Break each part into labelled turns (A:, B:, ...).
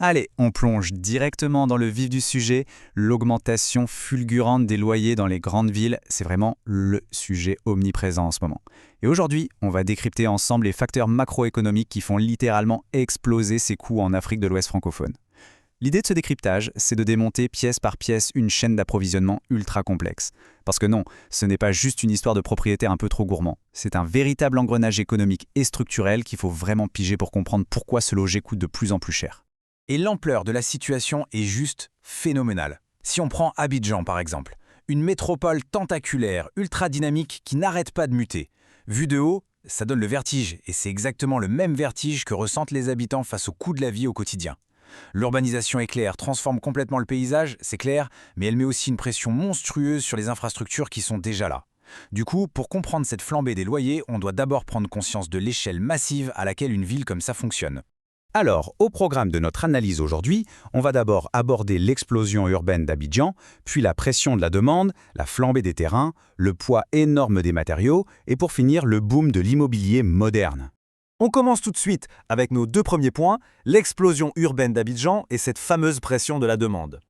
A: Allez, on plonge directement dans le vif du sujet. L'augmentation fulgurante des loyers dans les grandes villes, c'est vraiment le sujet omniprésent en ce moment. Et aujourd'hui, on va décrypter ensemble les facteurs macroéconomiques qui font littéralement exploser ces coûts en Afrique de l'Ouest francophone. L'idée de ce décryptage, c'est de démonter pièce par pièce une chaîne d'approvisionnement ultra complexe. Parce que non, ce n'est pas juste une histoire de propriétaires un peu trop gourmands. C'est un véritable engrenage économique et structurel qu'il faut vraiment piger pour comprendre pourquoi se loger coûte de plus en plus cher.
B: Et l'ampleur de la situation est juste phénoménale. Si on prend Abidjan par exemple, une métropole tentaculaire, ultra dynamique qui n'arrête pas de muter. Vu de haut, ça donne le vertige, et c'est exactement le même vertige que ressentent les habitants face au coût de la vie au quotidien. L'urbanisation éclair transforme complètement le paysage, c'est clair, mais elle met aussi une pression monstrueuse sur les infrastructures qui sont déjà là. Du coup, pour comprendre cette flambée des loyers, on doit d'abord prendre conscience de l'échelle massive à laquelle une ville comme ça fonctionne.
C: Alors, au programme de notre analyse aujourd'hui, on va d'abord aborder l'explosion urbaine d'Abidjan, puis la pression de la demande, la flambée des terrains, le poids énorme des matériaux et pour finir le boom de l'immobilier moderne.
D: On commence tout de suite avec nos deux premiers points, l'explosion urbaine d'Abidjan et cette fameuse pression de la demande.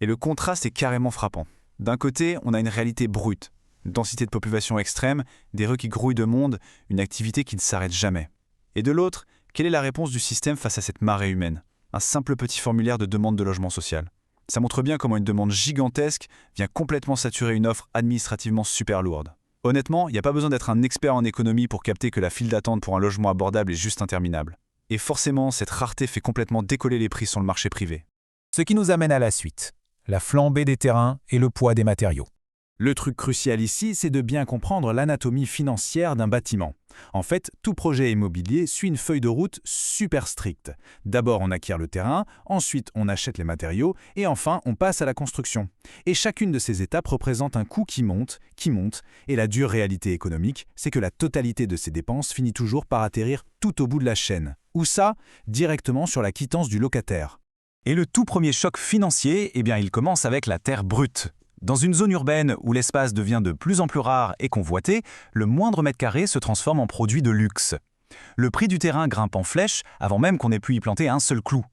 A: Et le contraste est carrément frappant. D'un côté, on a une réalité brute, une densité de population extrême, des rues qui grouillent de monde, une activité qui ne s'arrête jamais. Et de l'autre, quelle est la réponse du système face à cette marée humaine? Un simple petit formulaire de demande de logement social. Ça montre bien comment une demande gigantesque vient complètement saturer une offre administrativement super lourde. Honnêtement, il n'y a pas besoin d'être un expert en économie pour capter que la file d'attente pour un logement abordable est juste interminable. Et forcément, cette rareté fait complètement décoller les prix sur le marché privé.
B: Ce qui nous amène à la suite, la flambée des terrains et le poids des matériaux. Le truc crucial ici, c'est de bien comprendre l'anatomie financière d'un bâtiment. En fait, tout projet immobilier suit une feuille de route super stricte. D'abord, on acquiert le terrain, ensuite on achète les matériaux et enfin on passe à la construction. Et chacune de ces étapes représente un coût qui monte, et la dure réalité économique, c'est que la totalité de ces dépenses finit toujours par atterrir tout au bout de la chaîne. Où ça? Directement sur la quittance du locataire. Et le tout premier choc financier, il commence avec la terre brute. Dans une zone urbaine où l'espace devient de plus en plus rare et convoité, le moindre mètre carré se transforme en produit de luxe. Le prix du terrain grimpe en flèche avant même qu'on ait pu y planter un seul clou.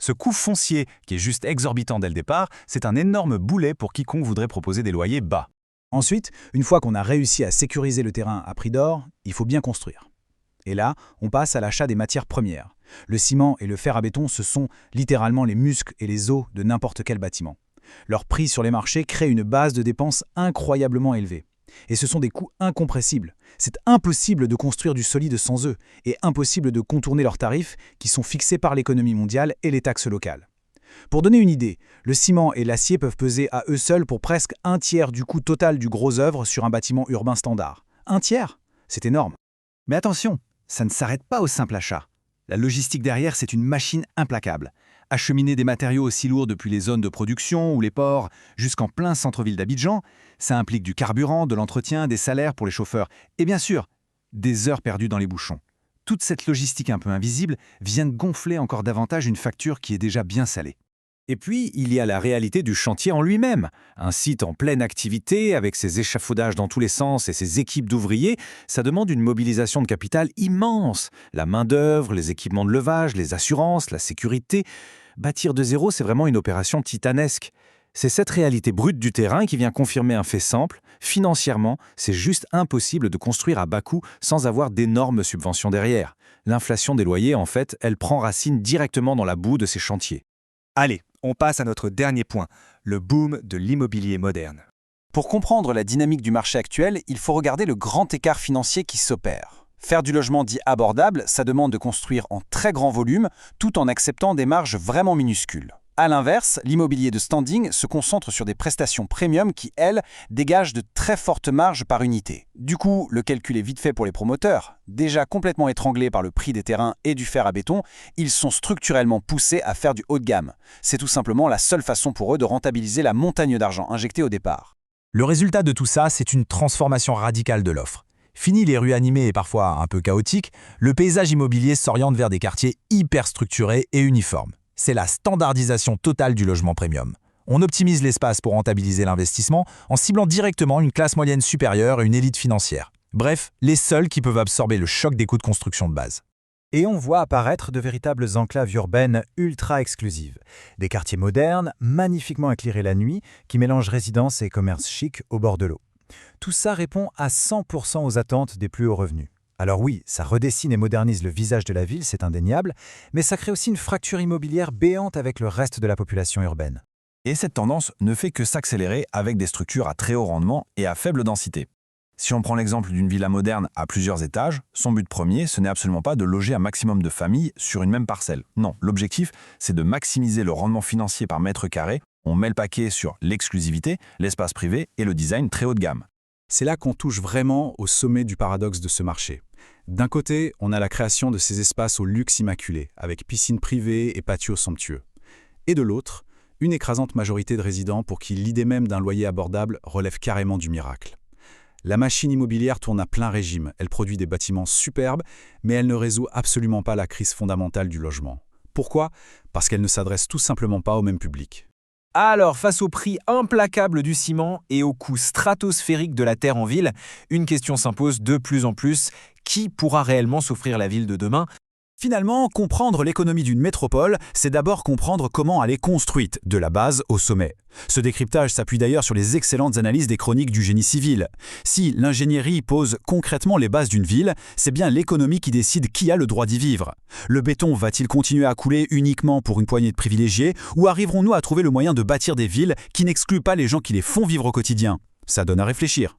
B: Ce coût foncier, qui est juste exorbitant dès le départ, c'est un énorme boulet pour quiconque voudrait proposer des loyers bas. Ensuite, une fois qu'on a réussi à sécuriser le terrain à prix d'or, il faut bien construire. Et là, on passe à l'achat des matières premières. Le ciment et le fer à béton, ce sont littéralement les muscles et les os de n'importe quel bâtiment. Leur prix sur les marchés crée une base de dépenses incroyablement élevée. Et ce sont des coûts incompressibles. C'est impossible de construire du solide sans eux, et impossible de contourner leurs tarifs qui sont fixés par l'économie mondiale et les taxes locales. Pour donner une idée, le ciment et l'acier peuvent peser à eux seuls pour presque un tiers du coût total du gros œuvre sur un bâtiment urbain standard. Un tiers? C'est énorme.
E: Mais attention, ça ne s'arrête pas au simple achat. La logistique derrière, c'est une machine implacable. Acheminer des matériaux aussi lourds depuis les zones de production ou les ports jusqu'en plein centre-ville d'Abidjan, ça implique du carburant, de l'entretien, des salaires pour les chauffeurs et bien sûr, des heures perdues dans les bouchons. Toute cette logistique un peu invisible vient de gonfler encore davantage une facture qui est déjà bien salée.
B: Et puis, il y a la réalité du chantier en lui-même. Un site en pleine activité, avec ses échafaudages dans tous les sens et ses équipes d'ouvriers, ça demande une mobilisation de capital immense. La main-d'œuvre, les équipements de levage, les assurances, la sécurité. Bâtir de zéro, c'est vraiment une opération titanesque. C'est cette réalité brute du terrain qui vient confirmer un fait simple. Financièrement, c'est juste impossible de construire à bas coût sans avoir d'énormes subventions derrière. L'inflation des loyers, en fait, elle prend racine directement dans la boue de ces chantiers.
D: Allez, on passe à notre dernier point, le boom de l'immobilier moderne.
F: Pour comprendre la dynamique du marché actuel, il faut regarder le grand écart financier qui s'opère. Faire du logement dit abordable, ça demande de construire en très grand volume, tout en acceptant des marges vraiment minuscules. A l'inverse, l'immobilier de standing se concentre sur des prestations premium qui, elles, dégagent de très fortes marges par unité. Du coup, le calcul est vite fait pour les promoteurs. Déjà complètement étranglés par le prix des terrains et du fer à béton, ils sont structurellement poussés à faire du haut de gamme. C'est tout simplement la seule façon pour eux de rentabiliser la montagne d'argent injectée au départ.
B: Le résultat de tout ça, c'est une transformation radicale de l'offre. Fini les rues animées et parfois un peu chaotiques, le paysage immobilier s'oriente vers des quartiers hyper structurés et uniformes. C'est la standardisation totale du logement premium. On optimise l'espace pour rentabiliser l'investissement en ciblant directement une classe moyenne supérieure et une élite financière. Bref, les seuls qui peuvent absorber le choc des coûts de construction de base. Et on voit apparaître de véritables enclaves urbaines ultra exclusives. Des quartiers modernes, magnifiquement éclairés la nuit, qui mélangent résidence et commerce chic au bord de l'eau. Tout ça répond à 100% aux attentes des plus hauts revenus. Alors oui, ça redessine et modernise le visage de la ville, c'est indéniable, mais ça crée aussi une fracture immobilière béante avec le reste de la population urbaine.
E: Et cette tendance ne fait que s'accélérer avec des structures à très haut rendement et à faible densité. Si on prend l'exemple d'une villa moderne à plusieurs étages, son but premier, ce n'est absolument pas de loger un maximum de familles sur une même parcelle. Non, l'objectif, c'est de maximiser le rendement financier par mètre carré. On met le paquet sur l'exclusivité, l'espace privé et le design très haut de gamme.
B: C'est là qu'on touche vraiment au sommet du paradoxe de ce marché. D'un côté, on a la création de ces espaces au luxe immaculé, avec piscine privée et patio somptueux. Et de l'autre, une écrasante majorité de résidents pour qui l'idée même d'un loyer abordable relève carrément du miracle. La machine immobilière tourne à plein régime, elle produit des bâtiments superbes, mais elle ne résout absolument pas la crise fondamentale du logement. Pourquoi ? Parce qu'elle ne s'adresse tout simplement pas au même public.
G: Alors, face au prix implacable du ciment et au coût stratosphérique de la terre en ville, une question s'impose de plus en plus. Qui pourra réellement s'offrir la ville de demain ?
B: Finalement, comprendre l'économie d'une métropole, c'est d'abord comprendre comment elle est construite, de la base au sommet. Ce décryptage s'appuie d'ailleurs sur les excellentes analyses des chroniques du génie civil. Si l'ingénierie pose concrètement les bases d'une ville, c'est bien l'économie qui décide qui a le droit d'y vivre. Le béton va-t-il continuer à couler uniquement pour une poignée de privilégiés, ou arriverons-nous à trouver le moyen de bâtir des villes qui n'excluent pas les gens qui les font vivre au quotidien ? Ça donne à réfléchir.